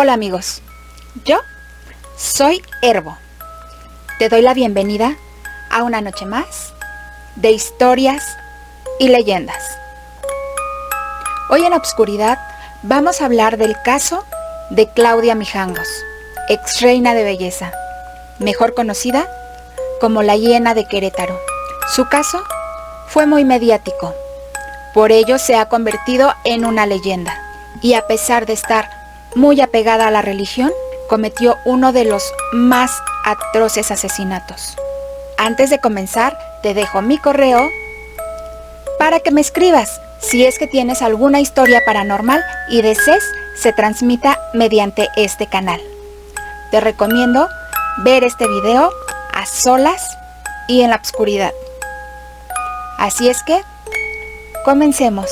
Hola amigos, yo soy Herbo. Te doy la bienvenida a una noche más de historias y leyendas. Hoy en Obscuridad vamos a hablar del caso de Claudia Mijangos, ex reina de belleza, mejor conocida como la Hiena de Querétaro. Su caso fue muy mediático, por ello se ha convertido en una leyenda, y a pesar de estar muy apegada a la religión, cometió uno de los más atroces asesinatos. Antes de comenzar, te dejo mi correo para que me escribas si es que tienes alguna historia paranormal y desees se transmita mediante este canal. Te recomiendo ver este video a solas y en la oscuridad. Así es que, comencemos.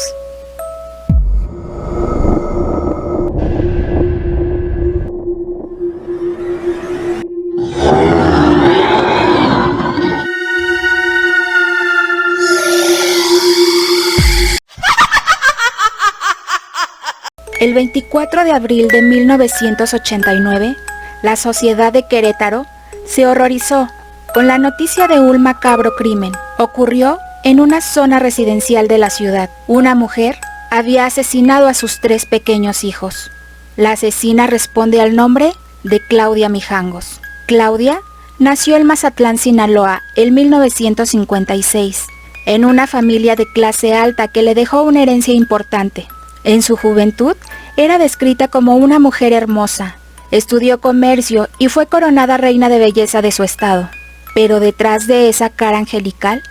El 24 de abril de 1989, la sociedad de Querétaro se horrorizó con la noticia de un macabro crimen. Ocurrió en una zona residencial de la ciudad. Una mujer había asesinado a sus 3 pequeños hijos. La asesina responde al nombre de Claudia Mijangos. Claudia nació en Mazatlán, Sinaloa, en 1956, en una familia de clase alta que le dejó una herencia importante. En su juventud, era descrita como una mujer hermosa. Estudió comercio y fue coronada reina de belleza de su estado. Pero detrás de esa cara angelical,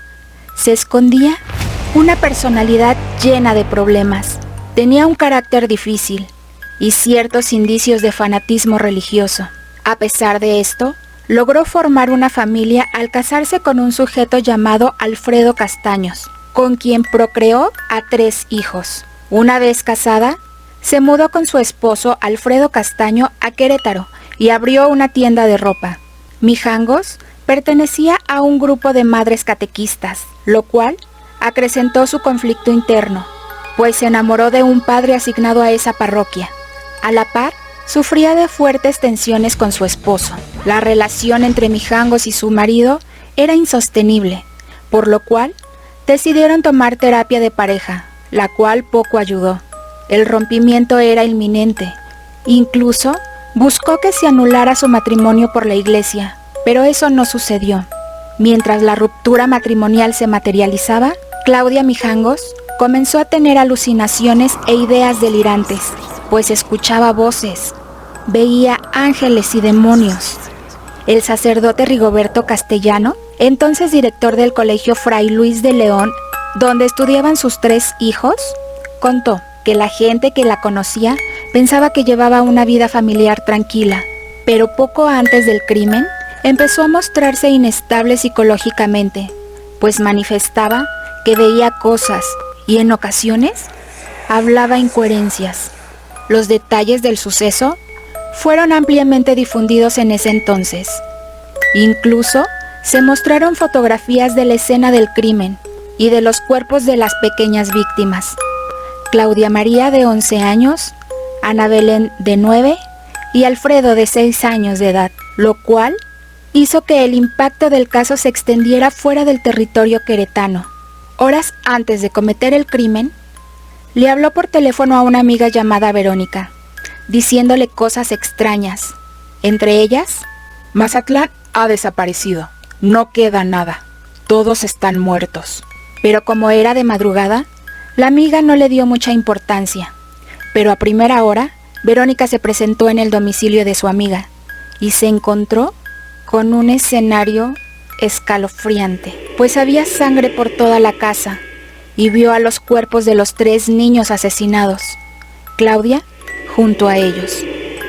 se escondía una personalidad llena de problemas. Tenía un carácter difícil y ciertos indicios de fanatismo religioso. A pesar de esto, logró formar una familia al casarse con un sujeto llamado Alfredo Castaños, con quien procreó a 3 hijos. Una vez casada, se mudó con su esposo Alfredo Castaño a Querétaro y abrió una tienda de ropa. Mijangos pertenecía a un grupo de madres catequistas, lo cual acrecentó su conflicto interno, pues se enamoró de un padre asignado a esa parroquia. A la par, sufría de fuertes tensiones con su esposo. La relación entre Mijangos y su marido era insostenible, por lo cual decidieron tomar terapia de pareja, la cual poco ayudó. El rompimiento era inminente. Incluso buscó que se anulara su matrimonio por la iglesia, pero eso no sucedió. Mientras la ruptura matrimonial se materializaba, Claudia Mijangos comenzó a tener alucinaciones e ideas delirantes, pues escuchaba voces, veía ángeles y demonios. El sacerdote Rigoberto Castellano, entonces director del colegio Fray Luis de León, donde estudiaban sus 3 hijos, contó que la gente que la conocía pensaba que llevaba una vida familiar tranquila, pero poco antes del crimen empezó a mostrarse inestable psicológicamente, pues manifestaba que veía cosas y en ocasiones hablaba incoherencias. Los detalles del suceso fueron ampliamente difundidos en ese entonces. Incluso se mostraron fotografías de la escena del crimen y de los cuerpos de las pequeñas víctimas. Claudia María, de 11 años, Ana Belén, de 9, y Alfredo, de 6 años de edad, lo cual hizo que el impacto del caso se extendiera fuera del territorio queretano. Horas antes de cometer el crimen, le habló por teléfono a una amiga llamada Verónica, diciéndole cosas extrañas. Entre ellas, Mazatlán ha desaparecido, no queda nada, todos están muertos. Pero como era de madrugada, la amiga no le dio mucha importancia. Pero a primera hora, Verónica se presentó en el domicilio de su amiga y se encontró con un escenario escalofriante, pues había sangre por toda la casa y vio a los cuerpos de los 3 niños asesinados, Claudia junto a ellos.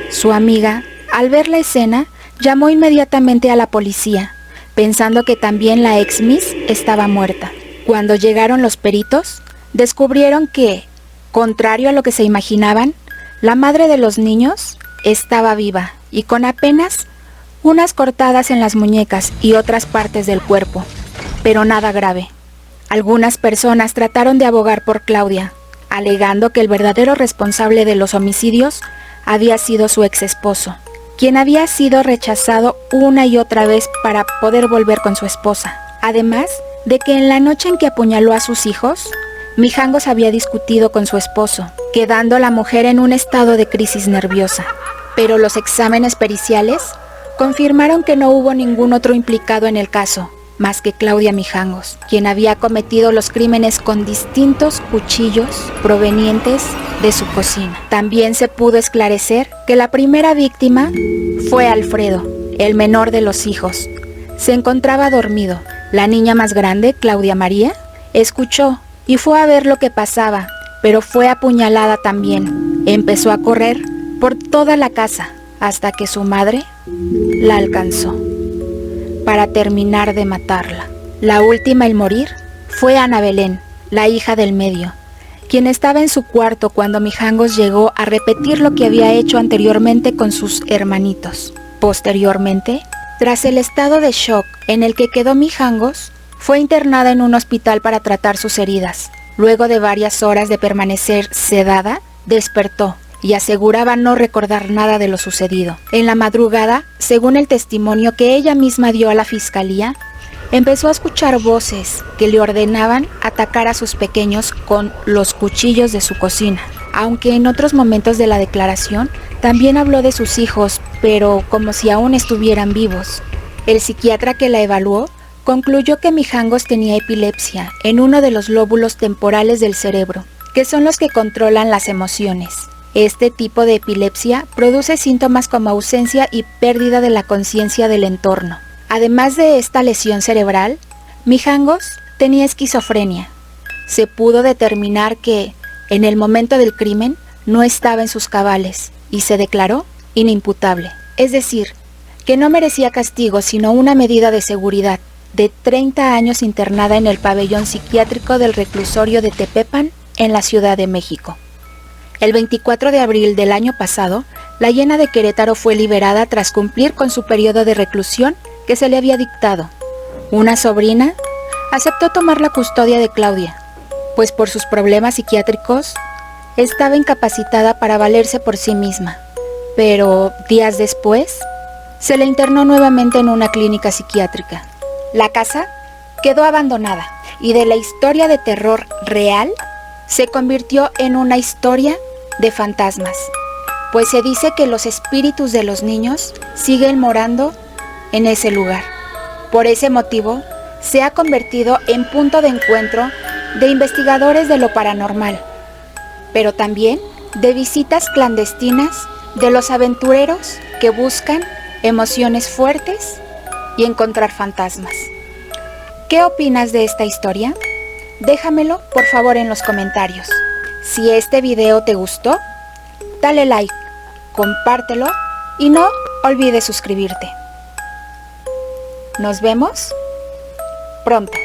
Su amiga, al ver la escena, llamó inmediatamente a la policía, pensando que también la ex Miss estaba muerta. Cuando llegaron los peritos, descubrieron que, contrario a lo que se imaginaban, la madre de los niños estaba viva y con apenas unas cortadas en las muñecas y otras partes del cuerpo, pero nada grave. Algunas personas trataron de abogar por Claudia, alegando que el verdadero responsable de los homicidios había sido su ex esposo, quien había sido rechazado una y otra vez para poder volver con su esposa. Además de que en la noche en que apuñaló a sus hijos, Mijangos había discutido con su esposo, quedando la mujer en un estado de crisis nerviosa. Pero los exámenes periciales confirmaron que no hubo ningún otro implicado en el caso, más que Claudia Mijangos, quien había cometido los crímenes con distintos cuchillos provenientes de su cocina. También se pudo esclarecer que la primera víctima fue Alfredo, el menor de los hijos. Se encontraba dormido. La niña más grande, Claudia María, escuchó y fue a ver lo que pasaba, pero fue apuñalada también. Empezó a correr por toda la casa hasta que su madre la alcanzó para terminar de matarla. La última en morir fue Ana Belén, la hija del medio, quien estaba en su cuarto cuando Mijangos llegó a repetir lo que había hecho anteriormente con sus hermanitos. Posteriormente, tras el estado de shock en el que quedó Mijangos, fue internada en un hospital para tratar sus heridas. Luego de varias horas de permanecer sedada, despertó y aseguraba no recordar nada de lo sucedido. En la madrugada, según el testimonio que ella misma dio a la fiscalía, empezó a escuchar voces que le ordenaban atacar a sus pequeños con los cuchillos de su cocina. Aunque en otros momentos de la declaración también habló de sus hijos, pero como si aún estuvieran vivos. El psiquiatra que la evaluó concluyó que Mijangos tenía epilepsia en uno de los lóbulos temporales del cerebro, que son los que controlan las emociones. Este tipo de epilepsia produce síntomas como ausencia y pérdida de la conciencia del entorno. Además de esta lesión cerebral, Mijangos tenía esquizofrenia. Se pudo determinar que, en el momento del crimen, no estaba en sus cabales y se declaró inimputable. Es decir, que no merecía castigo sino una medida de seguridad de 30 años internada en el pabellón psiquiátrico del reclusorio de Tepepan, en la Ciudad de México. El 24 de abril del año pasado, la Llena de Querétaro fue liberada tras cumplir con su periodo de reclusión que se le había dictado. Una sobrina aceptó tomar la custodia de Claudia, pues por sus problemas psiquiátricos estaba incapacitada para valerse por sí misma. Pero días después, se le internó nuevamente en una clínica psiquiátrica. La casa quedó abandonada y de la historia de terror real se convirtió en una historia de fantasmas, pues se dice que los espíritus de los niños siguen morando en ese lugar. Por ese motivo, se ha convertido en punto de encuentro de investigadores de lo paranormal, pero también de visitas clandestinas de los aventureros que buscan emociones fuertes y encontrar fantasmas. ¿Qué opinas de esta historia? Déjamelo por favor en los comentarios. Si este video te gustó, dale like, compártelo y no olvides suscribirte. Nos vemos pronto.